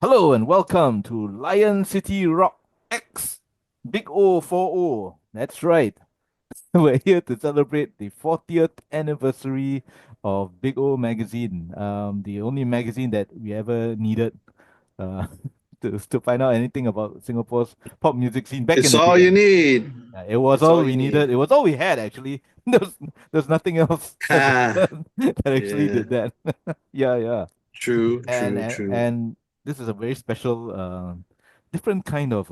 Hello and welcome to Lion City Rock X Big O 40. That's right. We're here to celebrate the 40th anniversary of Big O magazine, the only magazine that we ever needed uh, to find out anything about Singapore's pop music scene back in It's the all day. you need. It was It's all all we you needed. need. It was all we had actually. There's nothing else Ah, that actually yeah. did that. Yeah, yeah. True, and true, and, true. and this is a very special different kind of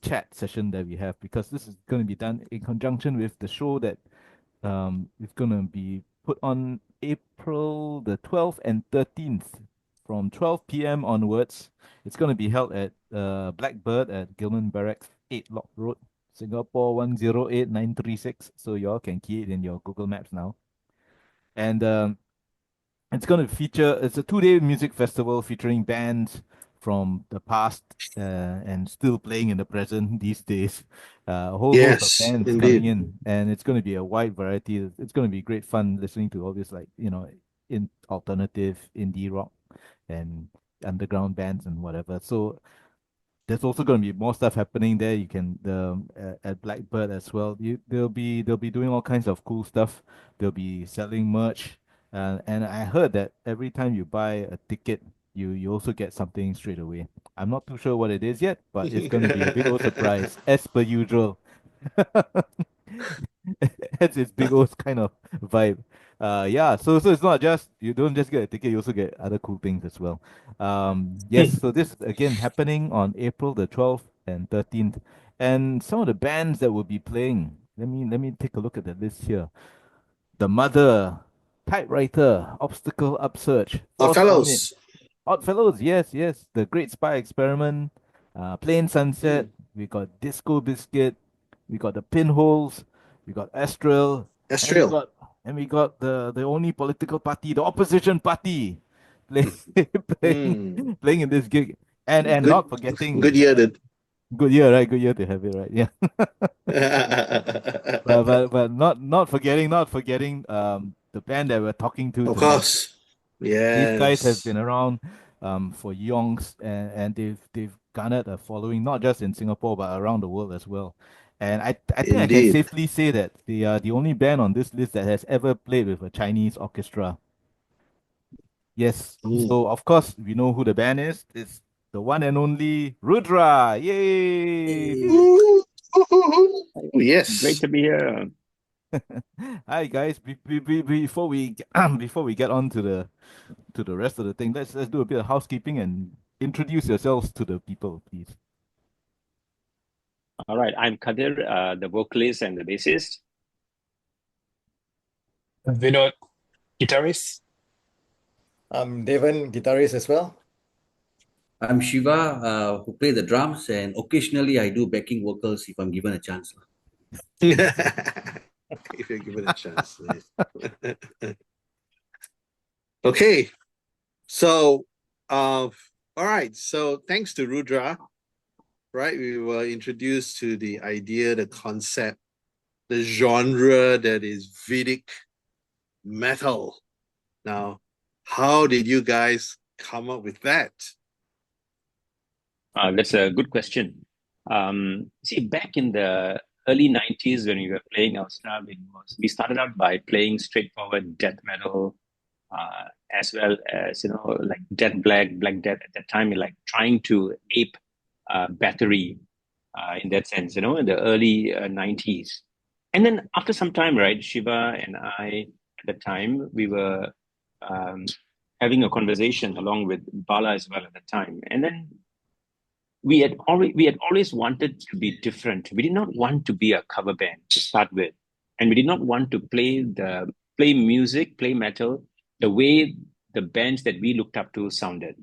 chat session that we have because this is going to be done in conjunction with the show that is going to be put on April the 12th and 13th from 12 p.m. onwards. It's going to be held at Blackbird at Gilman Barracks 8 Lock Road, Singapore 108936. So you all can key it in your Google Maps now. And it's going to feature, it's a 2 day music festival featuring bands from the past and still playing in the present these days. A whole host of Yes, bands coming indeed. in, and it's going to be a wide variety. It's going to be great fun listening to all this, like, in alternative indie rock and underground bands and whatever. So there's also going to be more stuff happening there. You can at Blackbird as well. They'll be doing all kinds of cool stuff. They'll be selling merch, and I heard that every time you buy a ticket, you also get something straight away. I'm not too sure what it is yet, but it's going to be a big old surprise as per usual. That's its big old kind of vibe. Yeah, so it's not just you don't just get a ticket, you also get other cool things as well. Yes, so this is again happening on April the 12th and 13th. And some of the bands that will be playing, let me take a look at the list here. The Mother, Typewriter, Obstacle Upsurge, Force Vomit, Fellows. Oddfellows, yes, yes. The Great Spy Experiment, Plain Sunset. Hmm. We got Disco Biscuit. We got the Pinholes. We got Astral, and we Estriel. got the only political party, the opposition party, play, playing Hmm. playing in this gig, and Good, not forgetting good year. That. good year, right? Good year to have it, right? Yeah. But not forgetting the band that we're talking to Of tonight. course. These guys have Yes, been around for yonks, and they've garnered a following not just in Singapore but around the world as well. And I think I can indeed. safely say that they are the only band on this list that has ever played with a Chinese orchestra. Yes. Hmm. So of course we know who the band is. It's the one and only Rudra. Yay! Hey, Ooh, great yes, to be here. Hi guys. Before we before we get on to the rest of the thing, let's do a bit of housekeeping and introduce yourselves to the people, please. All right, I'm Kadir, the vocalist and the bassist. Vinod, guitarist. I'm Devon, guitarist as well. I'm Shiva, who play the drums, and occasionally I do backing vocals if I'm given a chance. if you're given a chance. Nice. Okay, so all right. So thanks to Rudra, right? We were introduced to the idea, the concept, the genre that is Vedic metal. Now, how did you guys come up with that? That's a good question. See, back in the early 90s when we were playing our stuff, we started out by playing straightforward death metal, as well as, like Death Black, Black Death at that time, like trying to ape Battery in that sense, in the early 90s. And then after some time, right, Shiva and I, at the time, we were um, having a conversation along with Bala as well at the time. And then we had always wanted to be different. We did not want to be a cover band to start with, and we did not want to play music, play metal the way the bands that we looked up to sounded.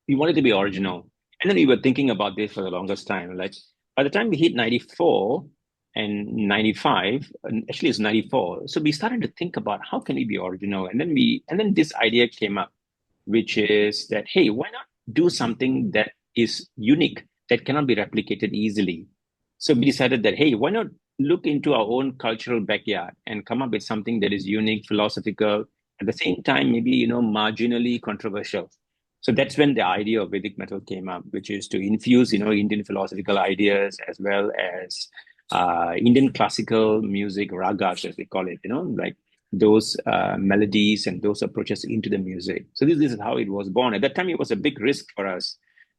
We wanted to be original, and then we were thinking about this for the longest time. Like by the time we hit 94 and 95, and actually it's 94, so we started to think about how can we be original, and then this idea came up, which is that, hey, why not do something that is unique, that cannot be replicated easily? So we decided that, hey, why not look into our own cultural backyard and come up with something that is unique, philosophical, at the same time, maybe, marginally controversial. So that's when the idea of Vedic metal came up, which is to infuse, Indian philosophical ideas as well as Indian classical music, ragas, as we call it, like those melodies and those approaches into the music. So this is how it was born. At that time, it was a big risk for us.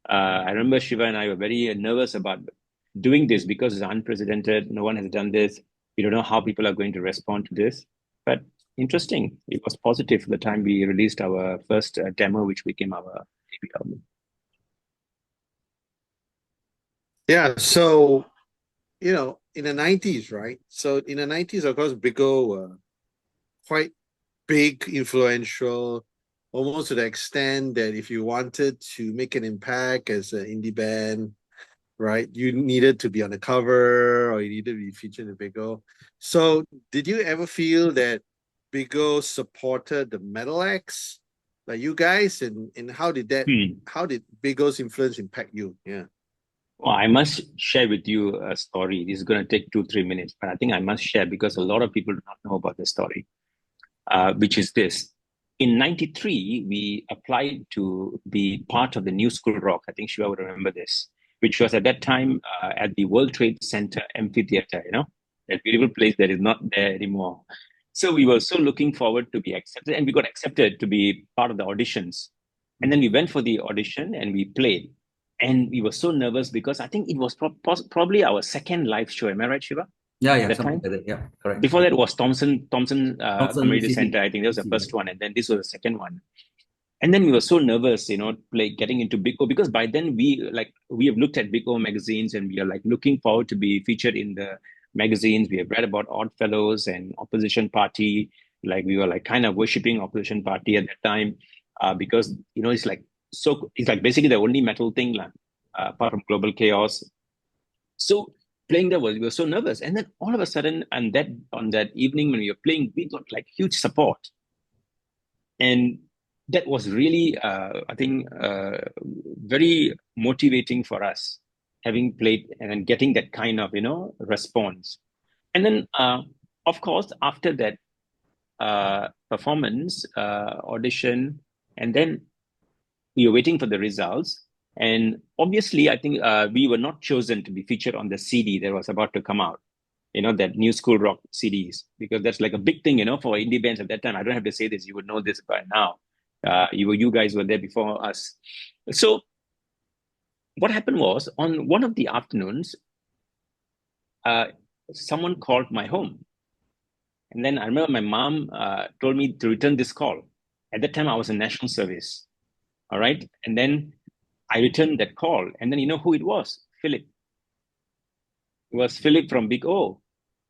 I remember Shiva and I were very nervous about doing this because it's unprecedented. No one has done this. We don't know how people are going to respond to this. But interesting. It was positive the time we released our first demo, which became our debut album. Yeah, so in the 90s, right? So in the 90s, of course, Bigo were quite big, influential, almost to the extent that if you wanted to make an impact as an indie band, right, you needed to be on the cover or you needed to be featured in Bigo. So did you ever feel that Bigo supported the metal acts like you guys, and how did Bigo's influence impact you? Yeah. Well, I must share with you a story. This is going to take 2-3 minutes, but I think I must share because a lot of people do not know about the story, which is this. In 93, we applied to be part of the New School Rock. I think Shiva would remember this, which was at that time at the World Trade Center amphitheater, that beautiful place that is not there anymore. So we were so looking forward to be accepted, and we got accepted to be part of the auditions. And then we went for the audition and we played. And we were so nervous because I think it was probably our second live show. Am I right, Shiva? Yeah, That something time? like that. Yeah, correct. Before that was Thompson Community CC. Center. I think that was the CC, first one, and then this was the second one. And then we were so nervous, getting into Big O, because by then we have looked at Big O magazines and we are looking forward to be featured in the magazines. We have read about Odd Fellows and Opposition Party. We were kind of worshipping Opposition Party at that time, because it's basically the only metal thing apart from Global Chaos. So playing there we were so nervous, and then all of a sudden, on that evening when we were playing, we got huge support, and that was really, I think, very motivating for us, having played and then getting that kind of response. And then, of course, after that performance audition, and then we were waiting for the results. And obviously, I think we were not chosen to be featured on the CD that was about to come out, that New School Rock CDs, because that's a big thing, for indie bands at that time. I don't have to say this, you would know this by now. You guys were there before us. So what happened was, on one of the afternoons, someone called my home. And then I remember my mom told me to return this call. At that time, I was in national service. All right. And then I returned that call. And then you know who it was? Philip. It was Philip from Big O.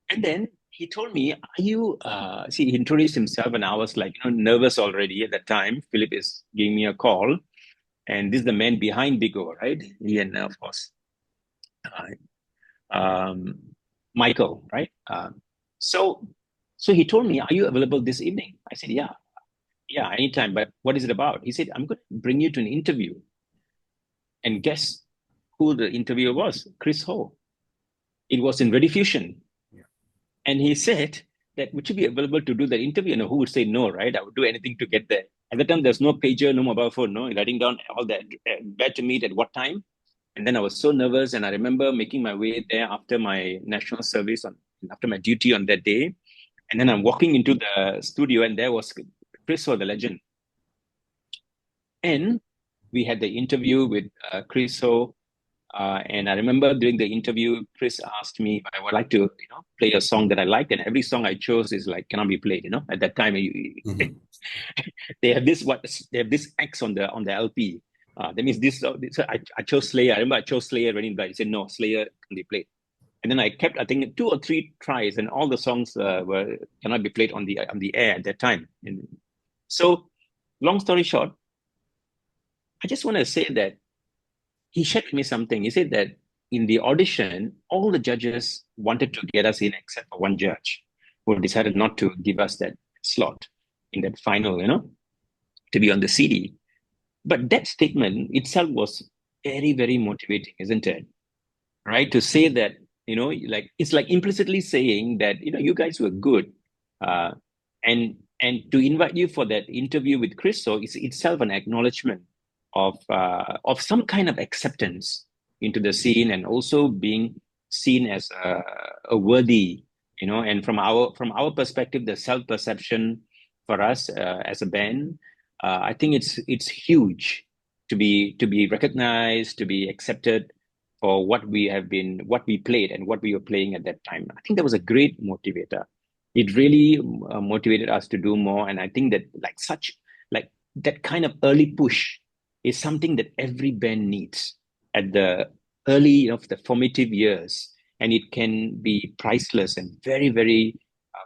And then he told me, are you, he introduced himself, and I was nervous already at that time. Philip is giving me a call. And this is the man behind Big O, right? He and, of course, Michael, right? So he told me, are you available this evening? I said, yeah, anytime. But what is it about? He said, I'm going to bring you to an interview. And guess who the interviewer was? Chris Ho. It was in Rediffusion. Yeah. And he said that, would you be available to do that interview? Who would say no, right? I would do anything to get there. At the time, there's no pager, no mobile phone, no, writing down all that, where to meet at what time. And then I was so nervous. And I remember making my way there after my national service, after my duty on that day. And then I'm walking into the studio, and there was Chris Ho, the legend. And we had the interview with Chris Ho. And I remember during the interview, Chris asked me if I would like to, play a song that I liked, and every song I chose is cannot be played. At that time, they have this X on the LP. That means this. I chose Slayer. I remember I chose Slayer when he said no, Slayer can be played. And then I kept, I think, 2 or 3 tries, and all the songs cannot be played on the air at that time. And so, long story short, I just want to say that he shared with me something. He said that in the audition, all the judges wanted to get us in except for one judge who decided not to give us that slot in that final, to be on the CD. But that statement itself was very, very motivating, isn't it? Right? To say that, it's implicitly saying that, you guys were good. And to invite you for that interview with Chris, so it's itself an acknowledgement of some kind of acceptance into the scene, and also being seen as a worthy, and from our perspective, the self-perception for us as a band, I think it's huge to be recognized, to be accepted for what we played and what we were playing at that time. I think that was a great motivator. It really motivated us to do more, and I think that like that kind of early push is something that every band needs at the early of the formative years, and it can be priceless and very, very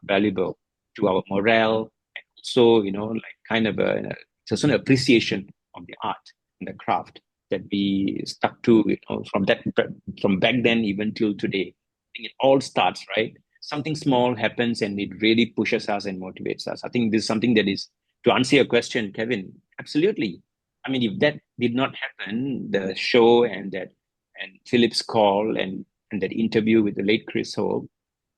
valuable to our morale, and also like kind of a certain appreciation of the art and the craft that we stuck to, from back then even till today. I think it all starts, right? Something small happens and it really pushes us and motivates us. I think this is something that is, to answer your question, Kevin, absolutely. I mean, if that did not happen, the show and Philip's call and that interview with the late Chris Hope,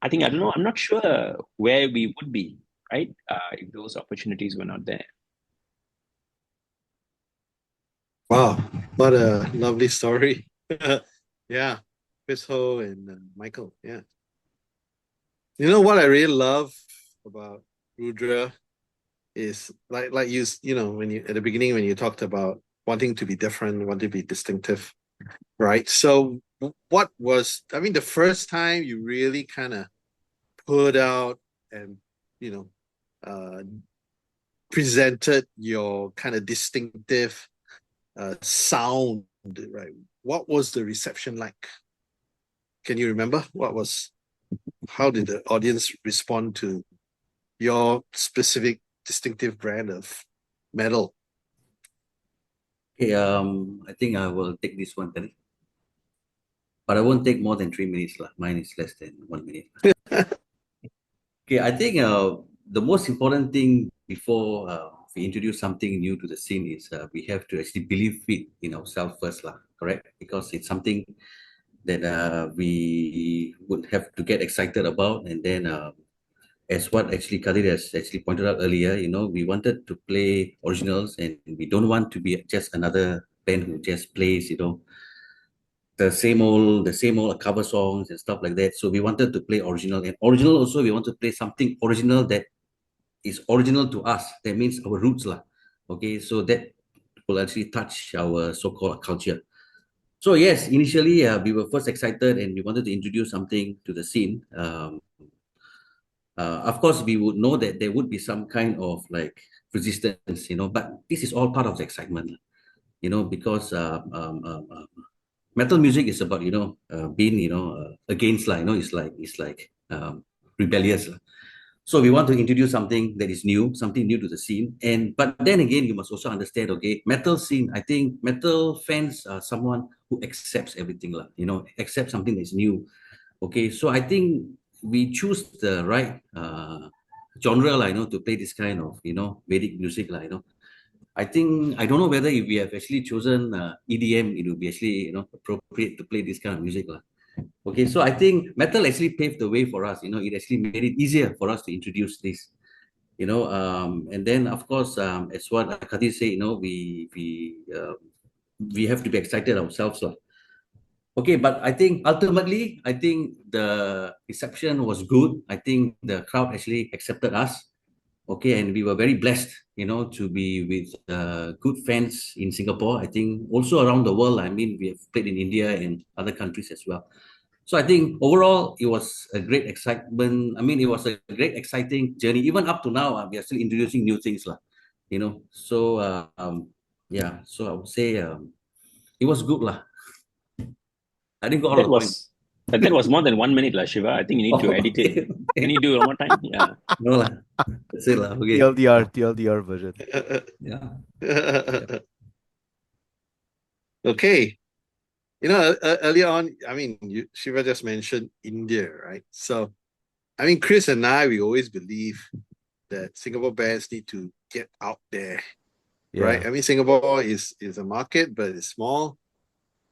I think, I don't know, I'm not sure where we would be, right? If those opportunities were not there. Wow, what a lovely story. Yeah, Chris Ho and Michael. Yeah. You know what I really love about Rudra is like when you at the beginning when you talked about wanting to be different, wanting to be distinctive, right? So what was, I mean, the first time you really kind of put out and you know uh presented your kind of distinctive sound, right? What was the reception like? Can you remember how did the audience respond to your specific distinctive brand of metal? Okay, I think I will take this one, Tony. But I won't take more than 3 minutes. Mine is less than 1 minute. Okay, I think the most important thing before we introduce something new to the scene is we have to actually believe it in ourselves first, correct? Because it's something that we would have to get excited about. And then, as what actually Kadir has actually pointed out earlier, we wanted to play originals, and we don't want to be just another band who just plays, the same old cover songs and stuff like that. So we wanted to play original, and original also we want to play something original that is original to us. That means our roots, lah. Okay, so that will actually touch our so-called culture. So yes, initially we were first excited and we wanted to introduce something to the scene. Of course, we would know that there would be some kind of like resistance, but this is all part of the excitement, because metal music is about being against, it's like rebellious. So we want to introduce something that is new, something new to the scene. But then again, you must also understand, okay, metal scene, I think metal fans are someone who accepts everything, accept something that's new. Okay, so I think we choose the right genre, to play this kind of, Vedic music, I don't know whether if we have actually chosen EDM, it would be actually, appropriate to play this kind of music. Okay, so I think metal actually paved the way for us. It actually made it easier for us to introduce this. And then of course, as what Kadir said, we have to be excited ourselves. Okay, but I think ultimately, I think the reception was good. I think the crowd actually accepted us. Okay, and we were very blessed, to be with good fans in Singapore. I think also around the world. I mean, we have played in India and other countries as well. So I think overall it was a great excitement. I mean, it was a great exciting journey. Even up to now, we are still introducing new things, So yeah, so I would say it was good, lah. I didn't go all That the point. was more than 1 minute, Shiva. I think you need to edit it. Can you do it one more time? Yeah. No, lah. That's it, lah. Okay. TLDR version. Yeah. Okay. Earlier on, I mean, Shiva just mentioned India, right? So, I mean, Chris and I, we always believe that Singapore bands need to get out there, right? I mean, Singapore is a market, but it's small,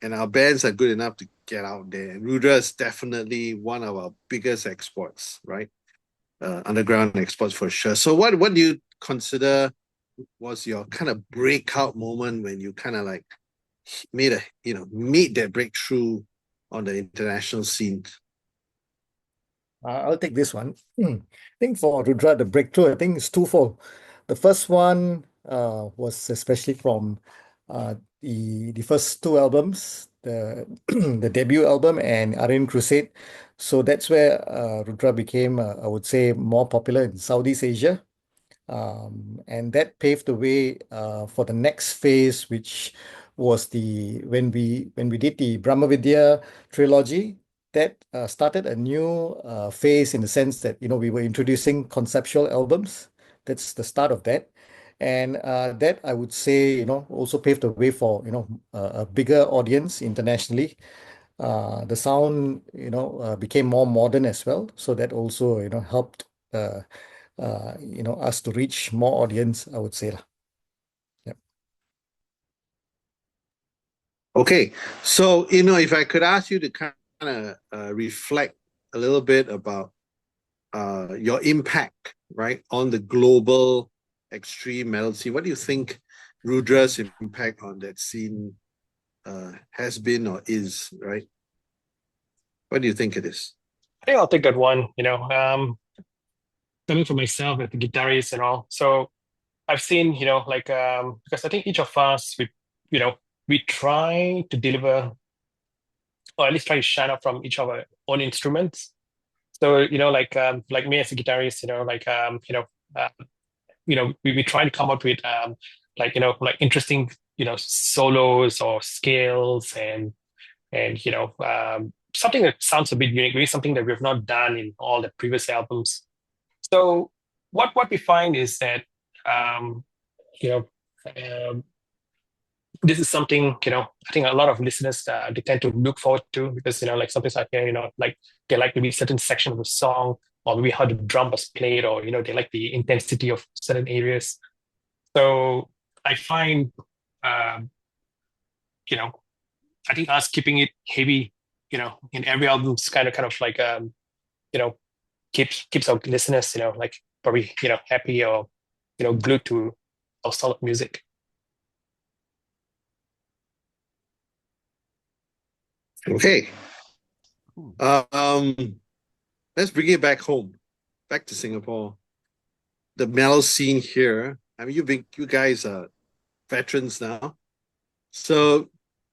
and our bands are good enough to get out there. And Rudra is definitely one of our biggest exports, right? Underground exports for sure. So, what do you consider was your kind of breakout moment when you kind of like made that breakthrough on the international scene? I'll take this one. I think for Rudra, the breakthrough, I think it's twofold. The first one was especially from the first two albums, the the debut album and Aryan Crusade. So that's where Rudra became, I would say, more popular in Southeast Asia. And that paved the way for the next phase, which was the when we did the Brahmavidya trilogy. That started a new phase in the sense that we were introducing conceptual albums. That's the start of that, and that I would say also paved the way for a bigger audience internationally. The sound became more modern as well, so that also helped us to reach more audience, I would say lah. Yep. Okay, so if I could ask you to kind of reflect a little bit about your impact, right, on the global extreme metal scene. What do you think Rudra's impact on that scene has been or is, right? What do you think it is? I think I'll take that one. Coming from myself as a guitarist and all. So I've seen, because I think each of us, we try to deliver, or at least try to shine up from each of our own instruments. So, like me as a guitarist, uh, we try to come up with, interesting, solos or scales and something that sounds a bit unique, maybe something that we've not done in all the previous albums. So what we find is that um, you know this is something I think a lot of listeners they tend to look forward to because like sometimes I hear like they like maybe certain section of the song or maybe how the drum was played or they like the intensity of certain areas. So I find um, you know I think us keeping it heavy in every album is kind of like you know keeps our listeners like probably happy or glued to our solid music. Okay. Let's bring it back home, back to Singapore. The metal scene here. I mean, you guys are veterans now. So,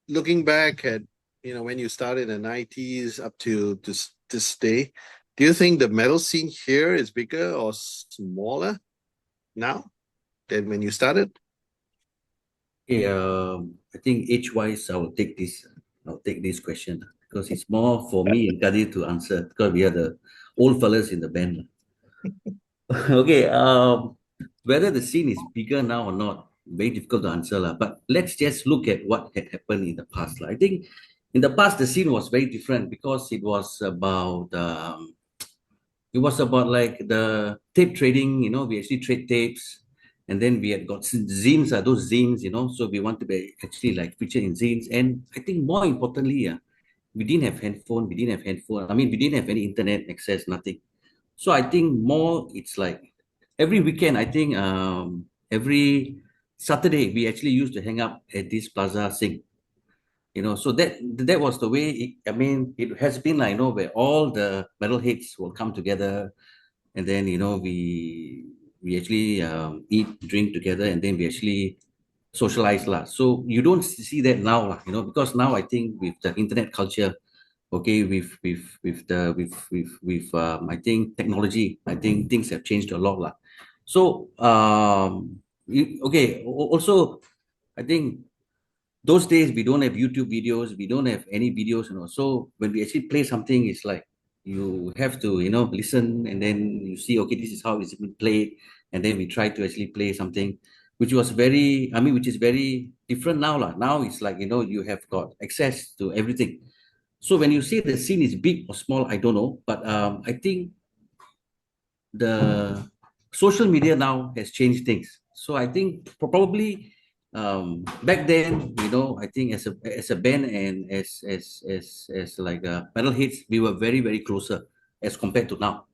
looking back at when you started in the 90s up to this day, do you think the metal scene here is bigger or smaller now than when you started? Okay, I think age-wise, I'll take this question because it's more for me and Kadir to answer because we are the old fellas in the band. Okay, whether the scene is bigger now or not, very difficult to answer lah. But let's just look at what had happened in the past lah. I think in the past the scene was very different because it was about like the tape trading. We actually trade tapes, and then we had got zines, those zines. So we want to be actually like featured in zines, and I think more importantly, we didn't have handphone. We didn't have handphone. I mean, we didn't have any internet access, nothing. So I think more it's like every weekend, I think every Saturday we actually used to hang out at this plaza sing. So that was the way I mean it has been like where all the metalheads will come together and then we actually eat, drink together and then we actually socialize lah. So you don't see that now lah, because now I think with the internet culture, okay, with I think technology, I think things have changed a lot lah. So okay, also I think those days we don't have YouTube videos, we don't have any videos, so when we actually play something, it's like you have to listen and then you see, okay, this is how it's been played, and then we try to actually play something which was which is very different now lah. Now it's like you have got access to everything. So when you say the scene is big or small, I don't know, but I think the social media now has changed things. So I think probably back then, I think as a band and as like metalheads, we were very very closer as compared to now.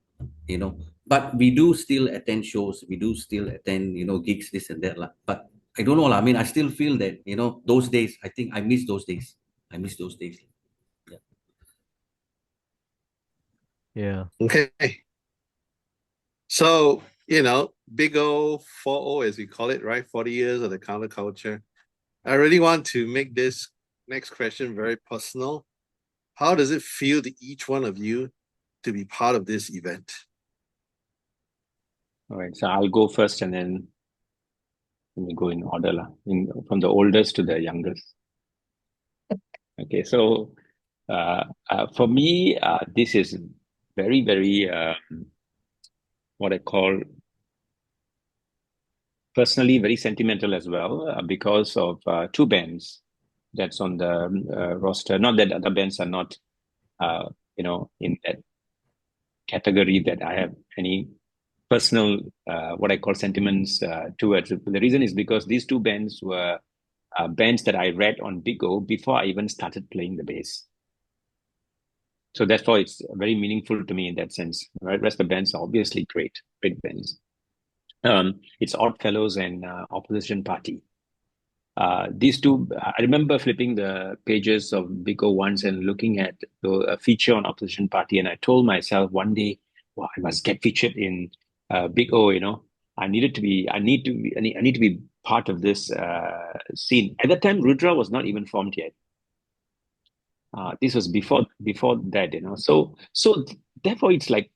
But we do still attend shows. We do still attend, gigs, this and that. But I don't know. I mean, I still feel that, those days, I think I miss those days. I miss those days. Yeah. Yeah. Okay. So, Big O, 4O, as we call it, right? 40 years of the counterculture. I really want to make this next question very personal. How does it feel to each one of you to be part of this event? All right, so I'll go first and then we go in order, from the oldest to the youngest. Okay, so for me, this is very, very what I call personally very sentimental as well, because of two bands that's on the roster. Not that other bands are not, in that category that I have any personal, what I call sentiments towards. The reason is because these two bands were bands that I read on Big O before I even started playing the bass. So therefore, it's very meaningful to me in that sense. Right, rest of the bands are obviously great bands. It's Oddfellows and Opposition Party. These two, I remember flipping the pages of Big O once and looking at a feature on Opposition Party, and I told myself one day, well, I must get featured in Big O. I need to be part of this scene. At that time, Rudra was not even formed yet. This was before that, So therefore, it's like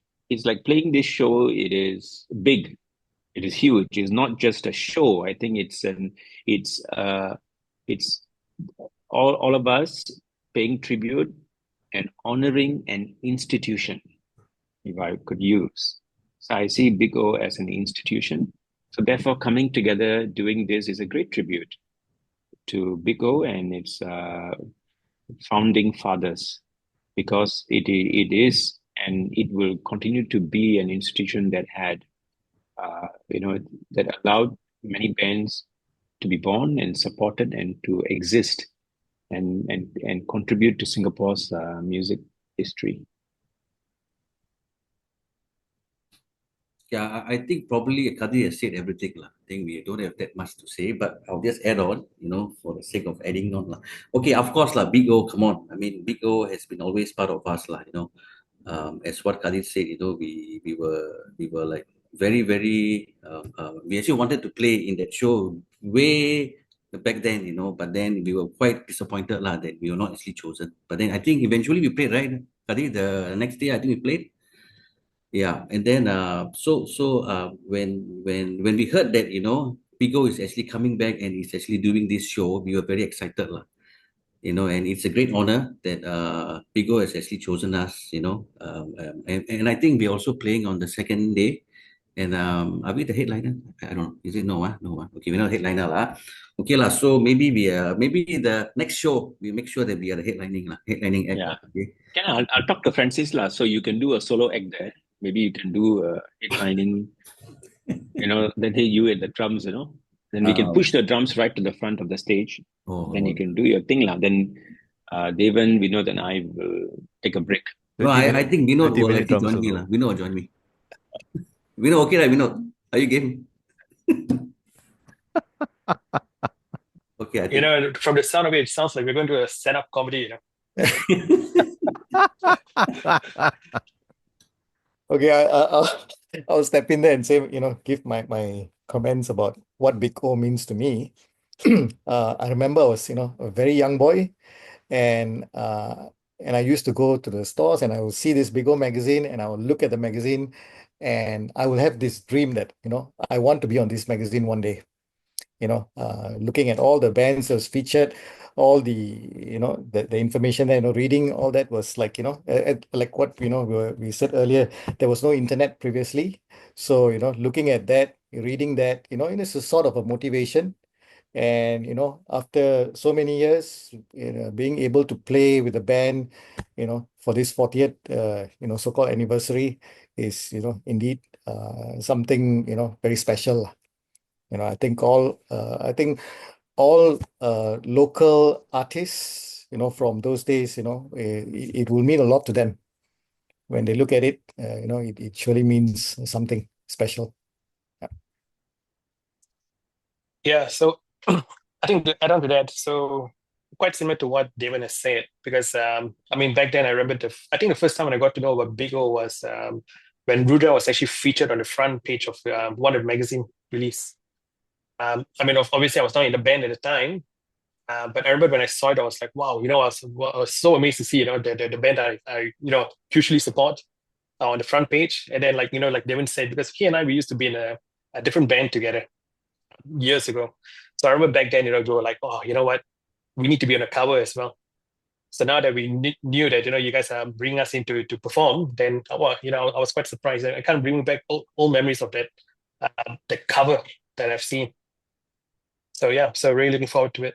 playing this show. It is big. It is huge. It's not just a show. I think it's all of us paying tribute and honoring an institution, if I could use. So I see Big O as an institution. So therefore, coming together doing this is a great tribute to Big O and its founding fathers, because it is and it will continue to be an institution that had that allowed many bands to be born and supported and to exist and contribute to Singapore's music history. Yeah, I think probably Kadir has said everything. I think we don't have that much to say, but I'll just add on, for the sake of adding on. Okay, of course, Big O, come on. I mean, Big O has been always part of us. As what Kadir said, we were like very, very, we actually wanted to play in that show way back then, but then we were quite disappointed that we were not actually chosen. But then I think eventually we played, right? Kadir, the next day I think we played. Yeah, and then when we heard that Pigo is actually coming back and is actually doing this show, we were very excited lah. And it's a great honor that Pigo has actually chosen us. And I think we're also playing on the second day. And are we the headliner? I don't know. Is it no? No. Okay, we're not headliner lah. Okay lah. So maybe maybe the next show we make sure that we are the headlining act. Yeah. Okay. I'll talk to Francis lah. So you can do a solo act there. Maybe you can do headlining. Then you at the drums. Then we can push the drums right to the front of the stage. Then you can do your thing lah. Then Devan, Vinod, and I will take a break. No, I think Vinod will 20-minute actually drum join me solo. lah. Vinod will join me. Vinod, okay lah, Vinod. Are you game? Okay, I think. From the sound of it sounds like we're going to a stand-up comedy. Okay, I'll step in there and say, give my comments about what Big O means to me. I remember I was, a very young boy, and I used to go to the stores and I would see this Big O magazine and I would look at the magazine and I will have this dream that, I want to be on this magazine one day. Looking at all the bands that was featured, all the information there, reading all that was like, like what, we said earlier, there was no internet previously. So, looking at that, reading that, it's a sort of a motivation. And, after so many years, being able to play with the band, for this 40th, so-called anniversary is, indeed something, very special. I think all local artists, from those days, it will mean a lot to them. when they look at it, it surely means something special. Yeah. Yeah, so I think to add on to that, so quite similar to what Devon has said, because I mean back then I remember I think the first time when I got to know about Big O was when Rudra was actually featured on the front page of one of the magazine release. I mean obviously I was not in the band at the time, but I remember when I saw it, I was like, wow, I was so amazed to see the band I usually support on the front page, and then like Devon said, because he and I we used to be in a different band together years ago. So I remember back then, we were like, oh, you know what? We need to be on a cover as well. So now that we knew that, you guys are bringing us in to perform, then, well, I was quite surprised. I kind of bring back all memories of that, the cover that I've seen. So yeah, so really looking forward to it.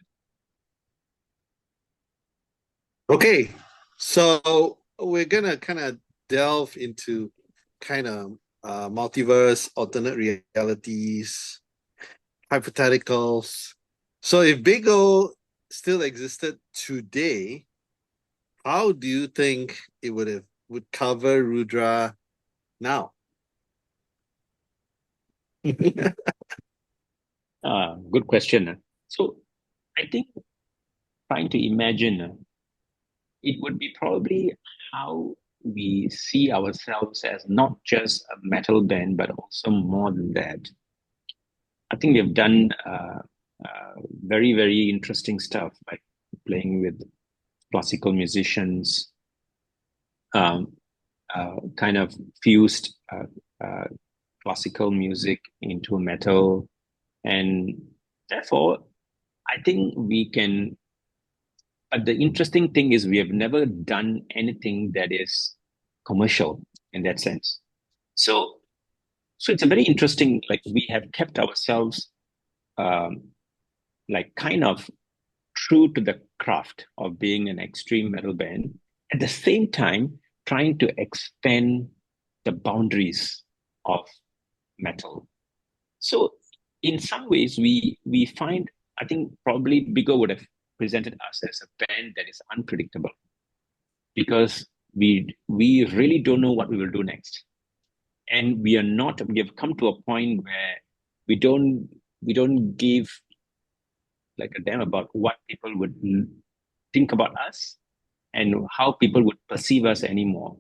Okay, so we're gonna kind of delve into kind of multiverse, alternate realities, hypotheticals. So if Big O still existed today, how do you think it would cover Rudra now? Good question. So I think trying to imagine, it would be probably how we see ourselves as not just a metal band, but also more than that. I think we've done very, very interesting stuff, like playing with classical musicians, kind of fused classical music into metal. And therefore, I think we can. But the interesting thing is, we have never done anything that is commercial in that sense. So it's a very interesting, like we have kept ourselves like kind of true to the craft of being an extreme metal band, at the same time trying to expand the boundaries of metal. So in some ways, we find, I think probably Bigger would have presented us as a band that is unpredictable, because we really don't know what we will do next, and we have come to a point where we don't give like a damn about what people would think about us and how people would perceive us anymore.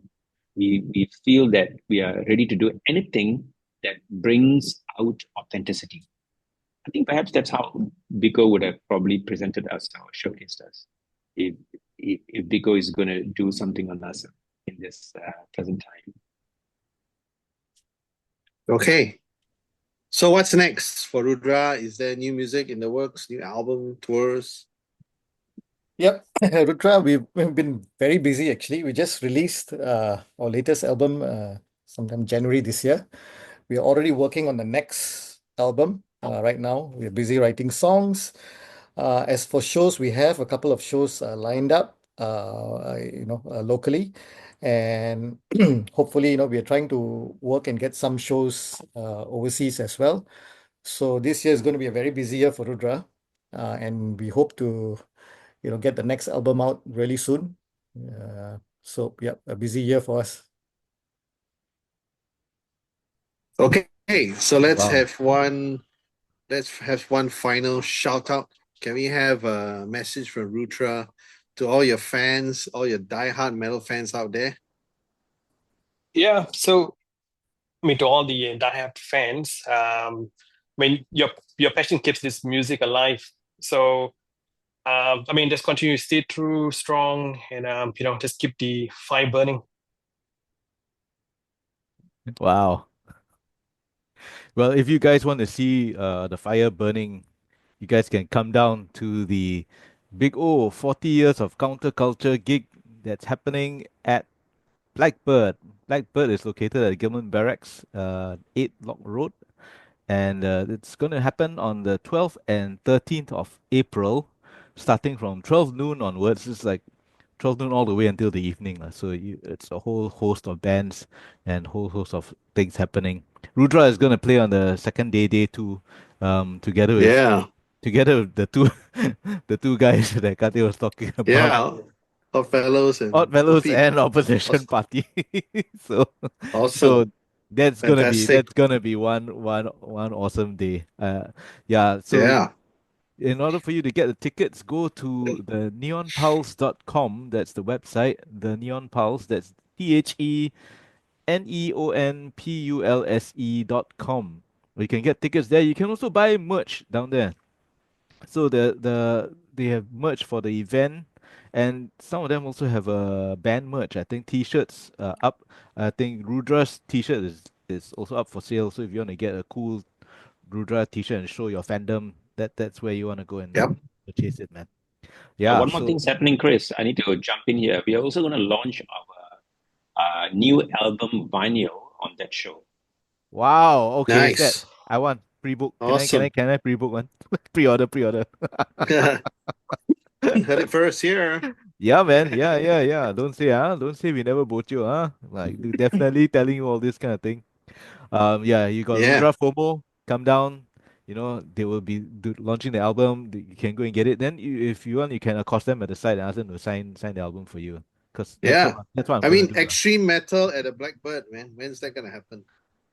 We feel that we are ready to do anything that brings out authenticity. I think perhaps that's how Biko would have probably presented us or showcased us. If Biko is going to do something on us in this present time. Okay. So what's next for Rudra? Is there new music in the works, new album, tours? Yep, Rudra, we've been very busy actually. We just released our latest album sometime January this year. We are already working on the next album right now. We're busy writing songs. As for shows, we have a couple of shows lined up, locally, and hopefully, we are trying to work and get some shows overseas as well. So this year is going to be a very busy year for Rudra, and we hope to get the next album out really soon. So yeah, a busy year for us. Okay, so let's Wow. have one final shout out. Can we have a message from Rudra to all your fans, all your diehard metal fans out there? Yeah, so I mean, to all the diehard fans, I mean, your passion keeps this music alive. So, I mean, just continue to stay true, strong, and just keep the fire burning. Wow. Well, if you guys want to see the fire burning, you guys can come down to the Big O 40 years of counterculture gig that's happening at Blackbird. Blackbird is located at Gilman Barracks, 8 Lock Road, and it's going to happen on the 12th and 13th of April, starting from 12 noon onwards. It's like 12 noon all the way until the evening. So it's a whole host of bands and whole host of things happening. Rudra is going to play on the second day two, together with Yeah, the two the two guys that Kate was talking about. yeah. Oddfellows Odd and Fellows Feet. and Opposition Party. So so Awesome. that's Fantastic. gonna be one awesome day. Yeah. So Yeah. in order for you to get the tickets, go to the neonpulse.com. That's the website. The Neon Pulse. That's TheNeonPulse.com. You can get tickets there. You can also buy merch down there. So they have merch for the event, and some of them also have a band merch. I think T-shirts up. I think Rudra's T-shirt is also up for sale. So if you want to get a cool Rudra T-shirt and show your fandom, that's where you want to go and Yep. purchase it, man. Yeah. One more So thing's happening, Chris. I need to jump in here. We are also going to launch our new album vinyl on that show. wow. Okay. That Nice. I want pre-book. Awesome. Can I pre-book one? Pre-order. You heard it first here. Yeah, man. Yeah. Don't say we never bought you, huh? Like definitely telling you all this kind of thing. Yeah, you got Yeah. Rudra FOMO, come down. You know, they will be launching the album. You can go and get it. Then if you want, you can accost them at the site and ask them to sign the album for you. Because Yeah. that's what I'm I gonna mean, do. extreme metal at a Blackbird, man. When's that gonna happen?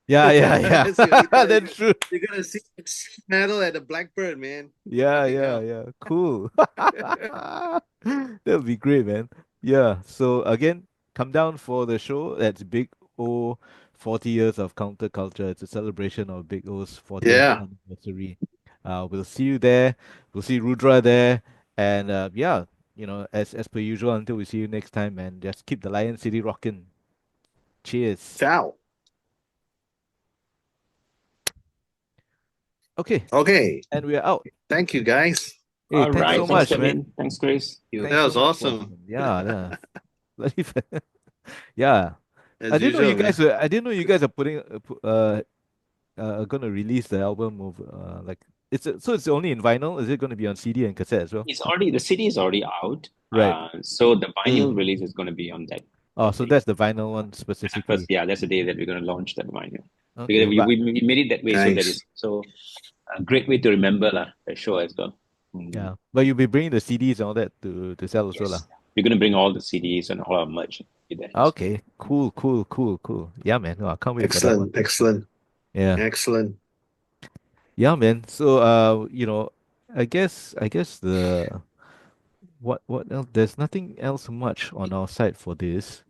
Yeah. That's the only thing That's true. you're gonna see extreme metal at a Blackbird, man. Yeah, Nothing else. Cool. That'll be great, man. Yeah. So again, come down for the show. That's Big O 40 years of counterculture. It's a celebration of Big O's 40th Yeah. anniversary. We'll see you there. We'll see Rudra there. And yeah, as per usual, until we see you next time, man, just keep the Lion City rocking. Cheers. Ciao. Okay, Okay. and we're out. Thank you, guys. Hey, All thanks right. so Thanks, much, man. Kevin. Thanks, Chris. Thanks That so was much, awesome. Watson. Yeah. Bloody yeah. As usual, man. I didn't know you guys are putting gonna release the album of like so it's only in vinyl. Is it gonna be on CD and cassette as well? The CD is already out. Right. So the vinyl Mm. release is going to be on that. Oh, so that's the vinyl one specifically. First, yeah, that's the day that we're going to launch that vinyl. Okay, Because we made it that way, so that Nice. is so a great way to remember the show as well. yeah. But you'll be bringing the CDs and all that to sell also lah. Yes. We're going to bring all the CDs and all our merch with that. Okay, cool. Yeah, man. Oh, I can't wait for that one. Excellent. Yeah. Excellent. Yeah, man. So I guess the what else? There's nothing else much on our side for this.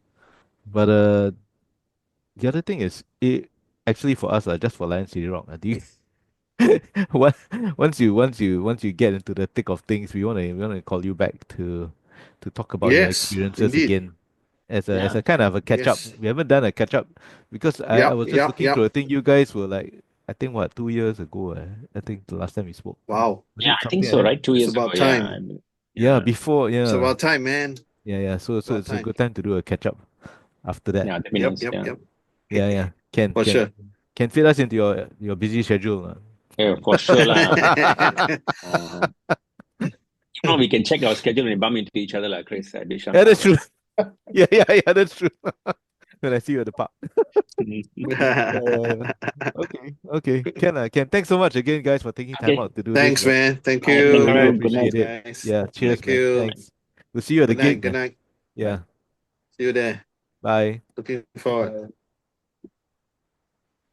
But the other thing is it actually for us just for Lion City Rock. Do you Once once you get into the thick of things, we wanna call you back to talk about your Yes, experiences indeed. again as Yeah. a kind of a catch up. Yes. We haven't done a catch up because I Yep, was just yep, looking yep. through. I think you guys were like I think what 2 years ago. I think the last time we spoke. Wow. Was Yeah, it I think something so, like that? right? 2 It's years ago. about time. Yeah, before It's yeah about time, man. yeah. So about it's a time. good time to do a catch up after that. Yeah, that means Yep. Yeah. Can For sure. can fit us into your busy schedule. Yeah, for sure lah. If not, we can check our schedule and bump into each other like Chris. Yeah, that's true. Yeah, that's true. When I see you at the park. Okay. Ken, thanks so much again, guys, for taking time Okay. out to do Thanks, this. man. Thank All right, you. thank you. Really Good night. appreciate it. Guys. Yeah, cheers, Thank man. you. Thanks. We'll see you at the Good night. gig, Good man. night. Yeah. See you there. Bye. Looking forward.